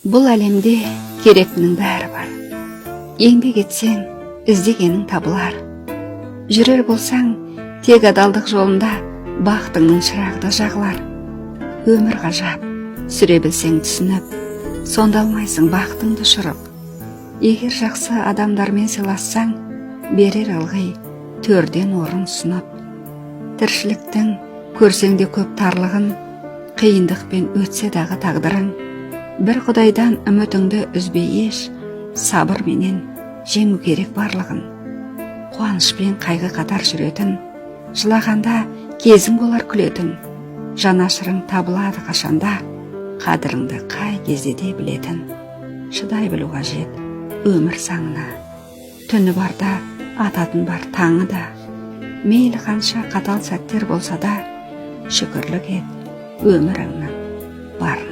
Бұл әлемде керектінің бәрі бар. Еңбек етсең, іздегенің табылар. Жүрер болсаң, тек адалдық жолында бақытыңның шырағы да жағылар. Өмір ғажап, сүре білсең түсініп, сонда алмайсың бақытыңды ұшырып. Егер жақсы адамдармен сыйлассаң, берер ылғи төрден орын сұнып. Тіршіліктің көрсең де көп тарлығын, қиындықпен өтсе дағы тағдырың. Бір Құдайдан үмітіңді үзбей еш, сабырменен жеңу керек барлығын. Қуанышпен қайғы қатар жүретін, жылағанда кезің болар күлетін. Жанашырың табылады қашанда, қадіріңді қай кезде де білетін. Шыдай білу қажет өмір саңына, түні барда ататын бар таңы да. Мейлі қанша қатал сәттер болса да, шүкірлік ет өміріңнің бар.